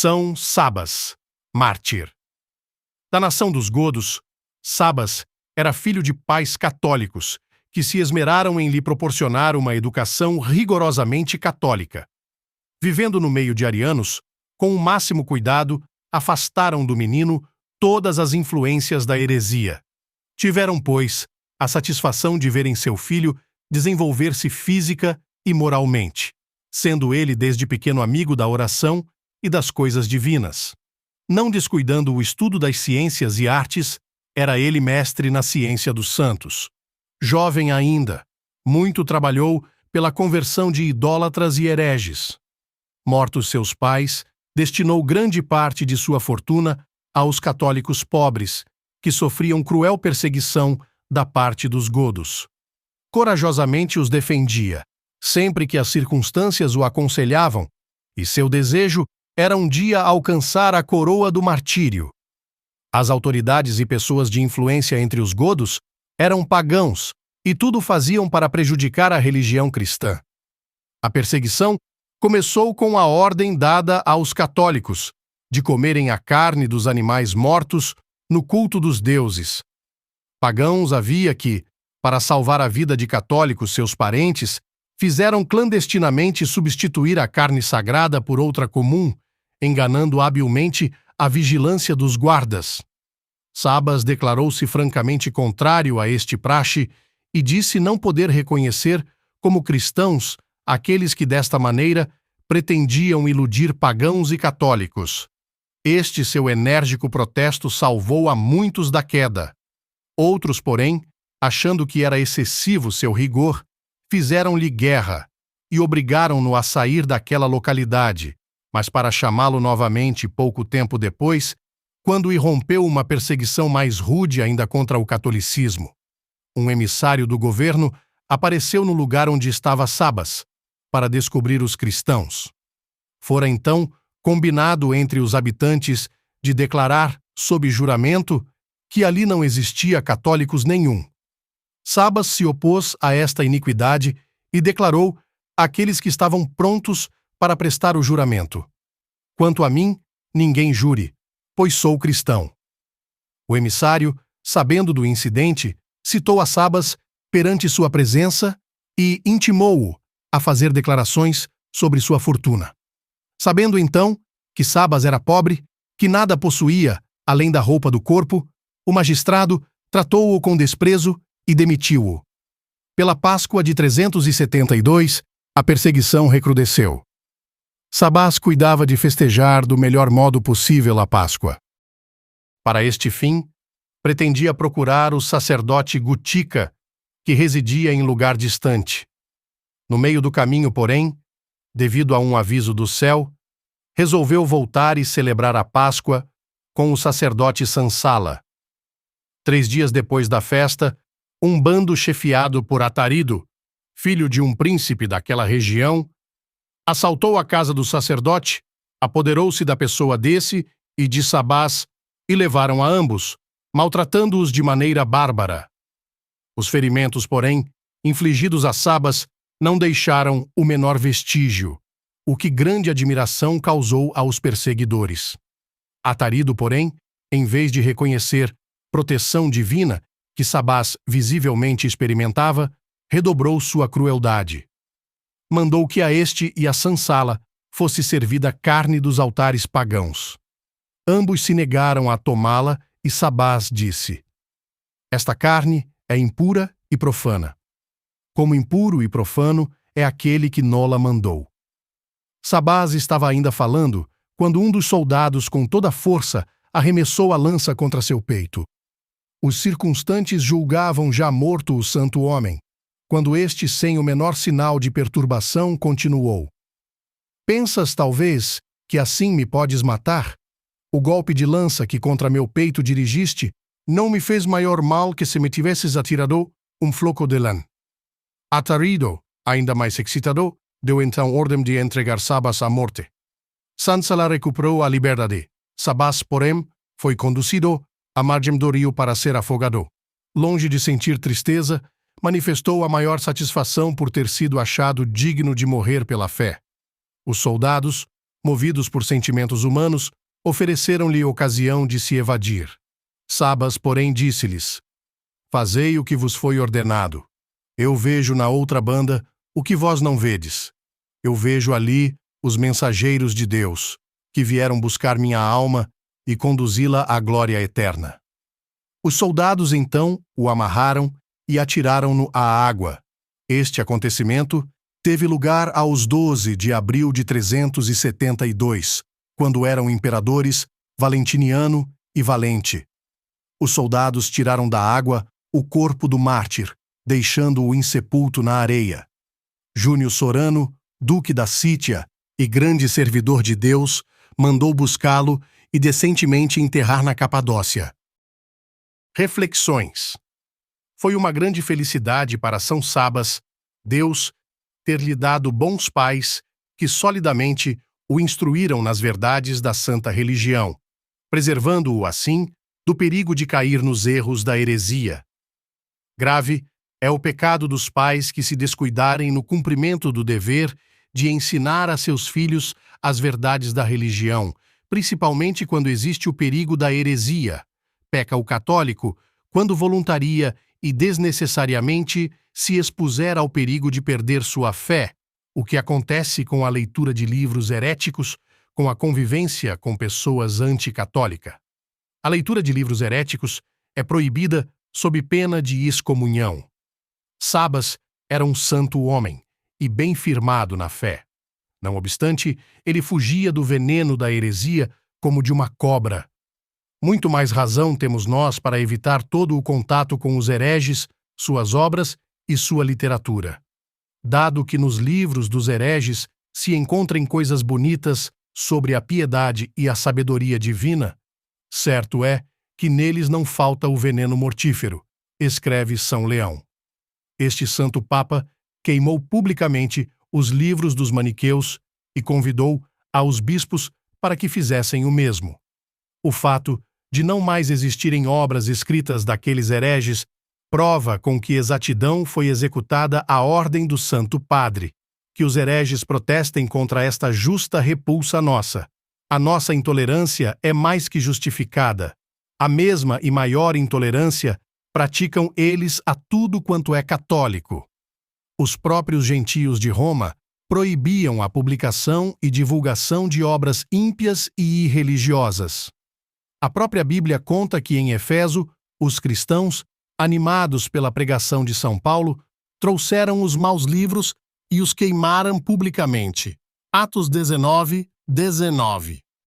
São Sabas, mártir. Da nação dos godos, Sabas era filho de pais católicos, que se esmeraram em lhe proporcionar uma educação rigorosamente católica. Vivendo no meio de arianos, com o máximo cuidado, afastaram do menino todas as influências da heresia. Tiveram, pois, a satisfação de verem seu filho desenvolver-se física e moralmente, sendo ele desde pequeno amigo da oração e das coisas divinas. Não descuidando o estudo das ciências e artes, era ele mestre na ciência dos santos. Jovem ainda, muito trabalhou pela conversão de idólatras e hereges. Mortos seus pais, destinou grande parte de sua fortuna aos católicos pobres, que sofriam cruel perseguição da parte dos godos. Corajosamente os defendia, sempre que as circunstâncias o aconselhavam, e seu desejo era um dia alcançar a coroa do martírio. As autoridades e pessoas de influência entre os godos eram pagãos e tudo faziam para prejudicar a religião cristã. A perseguição começou com a ordem dada aos católicos de comerem a carne dos animais mortos no culto dos deuses. Pagãos havia que, para salvar a vida de católicos seus parentes, fizeram clandestinamente substituir a carne sagrada por outra comum, enganando habilmente a vigilância dos guardas. Sabas declarou-se francamente contrário a este praxe e disse não poder reconhecer como cristãos aqueles que desta maneira pretendiam iludir pagãos e católicos. Este seu enérgico protesto salvou a muitos da queda. Outros, porém, achando que era excessivo seu rigor, fizeram-lhe guerra e obrigaram-no a sair daquela localidade, mas para chamá-lo novamente pouco tempo depois, quando irrompeu uma perseguição mais rude ainda contra o catolicismo. Um emissário do governo apareceu no lugar onde estava Sabas, para descobrir os cristãos. Fora então combinado entre os habitantes de declarar, sob juramento, que ali não existia católicos nenhum. Sabas se opôs a esta iniquidade e declarou àqueles que estavam prontos para prestar o juramento: quanto a mim, ninguém jure, pois sou cristão. O emissário, sabendo do incidente, citou a Sabas perante sua presença e intimou-o a fazer declarações sobre sua fortuna. Sabendo então que Sabas era pobre, que nada possuía além da roupa do corpo, o magistrado tratou-o com desprezo e demitiu-o. Pela Páscoa de 372, a perseguição recrudesceu. Sabas cuidava de festejar do melhor modo possível a Páscoa. Para este fim, pretendia procurar o sacerdote Gutica, que residia em lugar distante. No meio do caminho, porém, devido a um aviso do céu, resolveu voltar e celebrar a Páscoa com o sacerdote Sansala. 3 dias depois da festa, um bando chefiado por Atarido, filho de um príncipe daquela região, assaltou a casa do sacerdote, apoderou-se da pessoa desse e de Sabas e levaram a ambos, maltratando-os de maneira bárbara. Os ferimentos, porém, infligidos a Sabas, não deixaram o menor vestígio, o que grande admiração causou aos perseguidores. Atarido, porém, em vez de reconhecer proteção divina que Sabas visivelmente experimentava, redobrou sua crueldade. Mandou que a este e a Sansala fosse servida carne dos altares pagãos. Ambos se negaram a tomá-la e Sabas disse: esta carne é impura e profana. Como impuro e profano é aquele que nola mandou. Sabas estava ainda falando quando um dos soldados com toda a força arremessou a lança contra seu peito. Os circunstantes julgavam já morto o santo homem, quando este, sem o menor sinal de perturbação, continuou: pensas, talvez, que assim me podes matar? O golpe de lança que contra meu peito dirigiste não me fez maior mal que se me tivesses atirado um floco de lã. Atarido, ainda mais excitado, deu então ordem de entregar Sabas à morte. Sansala recuperou a liberdade. Sabas, porém, foi conduzido à margem do rio para ser afogado. Longe de sentir tristeza, manifestou a maior satisfação por ter sido achado digno de morrer pela fé. Os soldados, movidos por sentimentos humanos, ofereceram-lhe ocasião de se evadir. Sabas, porém, disse-lhes: Fazei o que vos foi ordenado. Eu vejo na outra banda o que vós não vedes. Eu vejo ali os mensageiros de Deus, que vieram buscar minha alma e conduzi-la à glória eterna. Os soldados, então, o amarraram e atiraram-no à água. Este acontecimento teve lugar aos 12 de abril de 372, quando eram imperadores Valentiniano e Valente. Os soldados tiraram da água o corpo do mártir, deixando-o insepulto na areia. Júnior Sorano, duque da Sítia e grande servidor de Deus, mandou buscá-lo e decentemente enterrar na Capadócia. Reflexões. Foi uma grande felicidade para São Sabas, Deus, ter-lhe dado bons pais que solidamente o instruíram nas verdades da santa religião, preservando-o, assim, do perigo de cair nos erros da heresia. Grave é o pecado dos pais que se descuidarem no cumprimento do dever de ensinar a seus filhos as verdades da religião, principalmente quando existe o perigo da heresia. Peca o católico quando voluntaria e desnecessariamente se expuser ao perigo de perder sua fé, o que acontece com a leitura de livros heréticos, com a convivência com pessoas anticatólicas. A leitura de livros heréticos é proibida sob pena de excomunhão. Sabas era um santo homem e bem firmado na fé. Não obstante, ele fugia do veneno da heresia como de uma cobra. Muito mais razão temos nós para evitar todo o contato com os hereges, suas obras e sua literatura. Dado que nos livros dos hereges se encontrem coisas bonitas sobre a piedade e a sabedoria divina, certo é que neles não falta o veneno mortífero, escreve São Leão. Este santo Papa queimou publicamente os livros dos maniqueus e convidou aos bispos para que fizessem o mesmo. O fato de não mais existirem obras escritas daqueles hereges prova com que exatidão foi executada a ordem do Santo Padre, que os hereges protestem contra esta justa repulsa nossa. A nossa intolerância é mais que justificada. A mesma e maior intolerância praticam eles a tudo quanto é católico. Os próprios gentios de Roma proibiam a publicação e divulgação de obras ímpias e irreligiosas. A própria Bíblia conta que em Éfeso, os cristãos, animados pela pregação de São Paulo, trouxeram os maus livros e os queimaram publicamente. Atos 19:19.